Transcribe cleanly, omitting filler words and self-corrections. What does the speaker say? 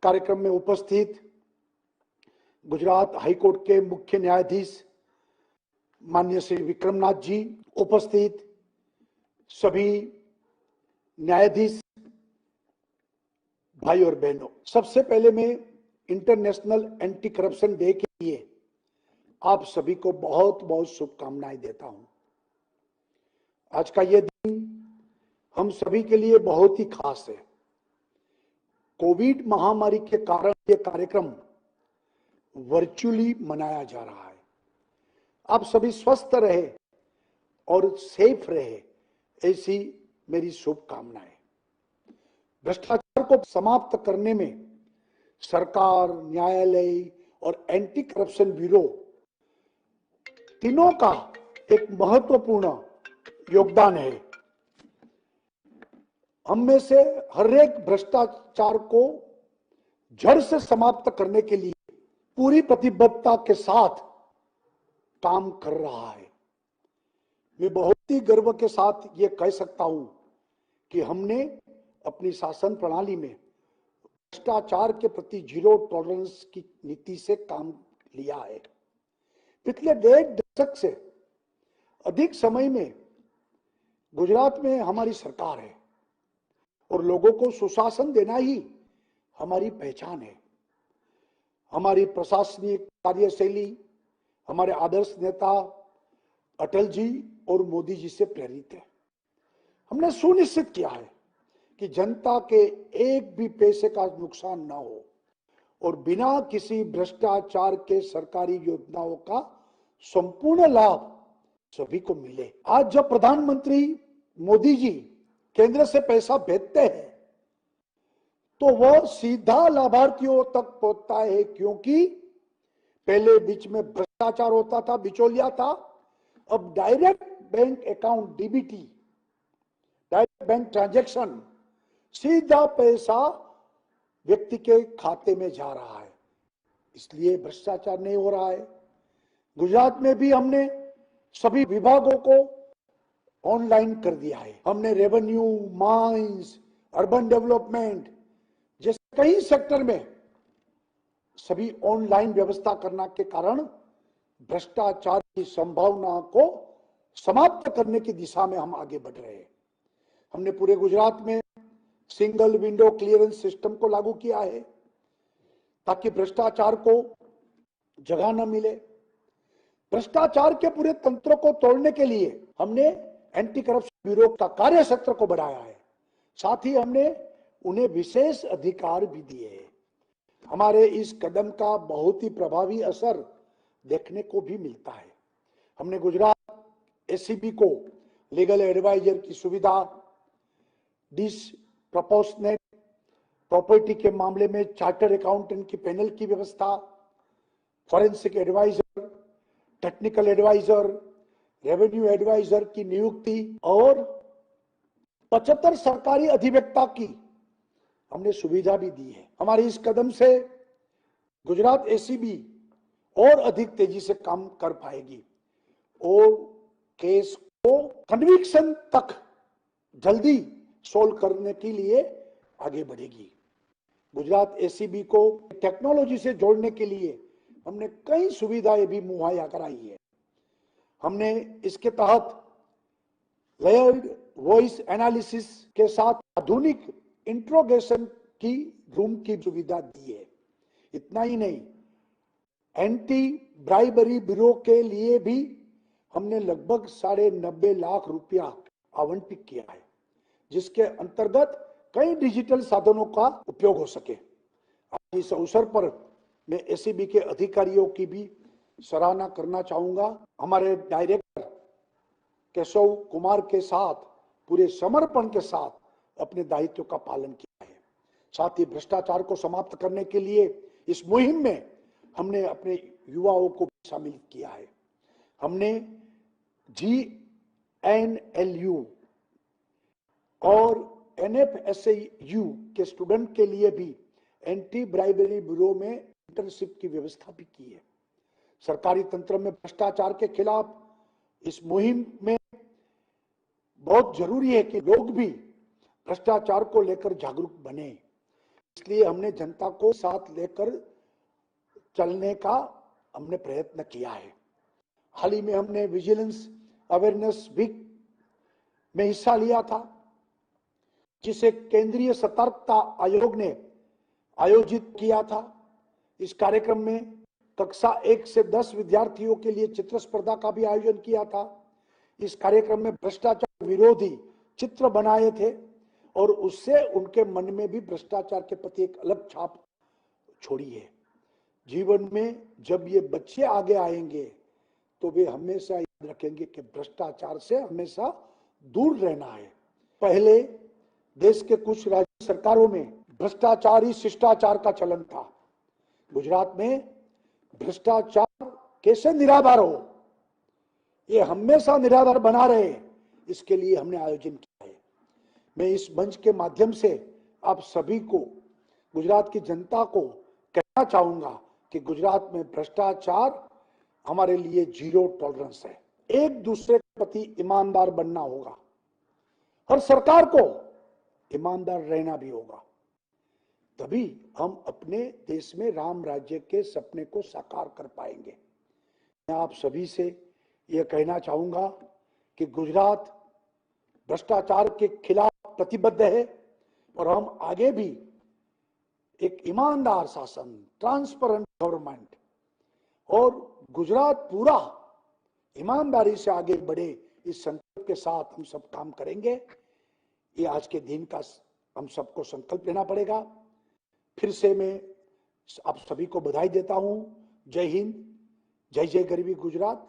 कार्यक्रम में उपस्थित गुजरात हाईकोर्ट के मुख्य न्यायाधीश माननीय श्री विक्रमनाथ जी, उपस्थित सभी न्यायाधीश भाई और बहनों, सबसे पहले मैं इंटरनेशनल एंटी करप्शन डे के लिए आप सभी को बहुत बहुत शुभकामनाएं देता हूं। आज का यह दिन हम सभी के लिए बहुत ही खास है। कोविड महामारी के कारण यह कार्यक्रम वर्चुअली मनाया जा रहा है। आप सभी स्वस्थ रहे और सेफ रहे, ऐसी मेरी शुभकामनाएं। भ्रष्टाचार को समाप्त करने में सरकार, न्यायालय और एंटी करप्शन ब्यूरो तीनों का एक महत्वपूर्ण योगदान है। हम में से हर एक भ्रष्टाचार को जड़ से समाप्त करने के लिए पूरी प्रतिबद्धता के साथ काम कर रहा है। मैं बहुत ही गर्व के साथ ये कह सकता हूं कि हमने अपनी शासन प्रणाली में भ्रष्टाचार के प्रति जीरो टॉलरेंस की नीति से काम लिया है। पिछले 1.5 दशक से अधिक समय में गुजरात में हमारी सरकार है और लोगों को सुशासन देना ही हमारी पहचान है। हमारी प्रशासनिक कार्यशैली हमारे आदर्श नेता अटल जी और मोदी जी से प्रेरित है। हमने सुनिश्चित किया है कि जनता के एक भी पैसे का नुकसान ना हो और बिना किसी भ्रष्टाचार के सरकारी योजनाओं का संपूर्ण लाभ सभी को मिले। आज जब प्रधानमंत्री मोदी जी केंद्र से पैसा भेजते हैं तो वह सीधा लाभार्थियों तक पहुंचता है, क्योंकि पहले बीच में भ्रष्टाचार होता था, बिचौलिया था। अब direct bank account DBT, direct bank transaction, सीधा पैसा व्यक्ति के खाते में जा रहा है, इसलिए भ्रष्टाचार नहीं हो रहा है। गुजरात में भी हमने सभी विभागों को ऑनलाइन कर दिया है। हमने रेवेन्यू, माइंस, अर्बन डेवलपमेंट जैसे कई सेक्टर में सभी ऑनलाइन व्यवस्था करने के कारण भ्रष्टाचार की संभावना को समाप्त करने की दिशा में हम आगे बढ़ रहे हैं। हमने पूरे गुजरात में सिंगल विंडो क्लियरेंस सिस्टम को लागू किया है ताकि भ्रष्टाचार को जगह न मिले। भ्रष्टाचार के पूरे तंत्र को तोड़ने के लिए हमने एंटी करप्शन ब्यूरो का कार्य क्षेत्र को बढ़ाया है। साथ ही हमने उन्हें विशेष अधिकार भी दिए हैं। हमारे इस कदम का बहुत ही प्रभावी असर देखने को भी मिलता है। हमने गुजरात एसीबी को लीगल एडवाइजर की सुविधा, डिसप्रपोर्शनेट प्रॉपर्टी के मामले में चार्टर्ड अकाउंटेंट की पैनल की व्यवस्था, forensic adviser, technical adviser, revenue adviser की नियुक्ति और 75 सरकारी अधिवक्ता की हमने सुविधा भी दी है। हमारे इस कदम से गुजरात एसीबी और अधिक तेजी से काम कर पाएगी और केस को कन्विक्शन तक जल्दी सोल्व करने के लिए आगे बढ़ेगी। गुजरात एसीबी को टेक्नोलॉजी से जोड़ने के लिए हमने कई सुविधाएं भी मुहैया कराई है। हमने इसके तहत लेयर्ड वॉइस एनालिसिस के साथ आधुनिक इंट्रोगेशन की रूम की सुविधा दी है। इतना ही नहीं, एंटी ब्राइबरी ब्यूरो के लिए भी हमने लगभग 90.5 लाख रुपया आवंटित किया है, जिसके अंतर्गत कई डिजिटल साधनों का उपयोग हो सके। आज इस अवसर पर मैं एसीबी के अधिकारियों की भी सराहना करना चाहूंगा। हमारे डायरेक्टर केशव कुमार के साथ पूरे समर्पण के साथ अपने दायित्व का पालन किया है। साथ ही भ्रष्टाचार को समाप्त करने के लिए इस मुहिम में हमने अपने युवाओं को भी शामिल किया है। हमने GNLU और NFSAU के स्टूडेंट के लिए भी एंटी ब्राइबरी ब्यूरो में इंटर्नशिप की व्यवस्था भी की है। सरकारी तंत्र में भ्रष्टाचार के खिलाफ इस मुहिम में बहुत जरूरी है कि लोग भी भ्रष्टाचार को लेकर जागरूक बने। इसलिए हमने जनता को साथ लेकर चलने का हमने प्रयत्न किया है। हाल ही में हमने विजिलेंस अवेयरनेस वीक में हिस्सा लिया था, जिसे केंद्रीय सतर्कता आयोग ने आयोजित किया था। इस कार्यक्रम में कक्षा 1 से 10 विद्यार्थियों के लिए चित्र स्पर्धा का भी आयोजन किया था। इस कार्यक्रम में भ्रष्टाचार विरोधी चित्र बनाए थे और उससे उनके मन में भी भ्रष्टाचार के प्रति एक अलग छाप छोड़ी है। जीवन में जब ये बच्चे आगे आएंगे तो वे हमेशा याद रखेंगे कि भ्रष्टाचार से हमेशा दूर रहना है। पहले देश के कुछ राज्य सरकारों में भ्रष्टाचार ही शिष्टाचार का चलन था। गुजरात में भ्रष्टाचार कैसे निराधार हो, ये हमेशा निराधार बना रहे, इसके लिए हमने आयोजन किया है। मैं इस मंच के माध्यम से आप सभी को, गुजरात की जनता को कहना चाहूंगा कि गुजरात में भ्रष्टाचार हमारे लिए जीरो टॉलरेंस है। एक दूसरे के प्रति ईमानदार बनना होगा। हर सरकार को ईमानदार रहना भी होगा, तभी हम अपने देश में राम राज्य के सपने को साकार कर पाएंगे। मैं आप सभी से यह कहना चाहूंगा कि गुजरात भ्रष्टाचार के खिलाफ प्रतिबद्ध है और हम आगे भी एक ईमानदार शासन, ट्रांसपेरेंट गवर्नमेंट और गुजरात पूरा ईमानदारी से आगे बढ़े, इस संकल्प के साथ हम सब काम करेंगे। ये आज के दिन का हम सबको संकल्प लेना पड़ेगा। फिर से मैं आप सभी को बधाई देता हूं। जय हिंद, जय जय गरीबी गुजरात।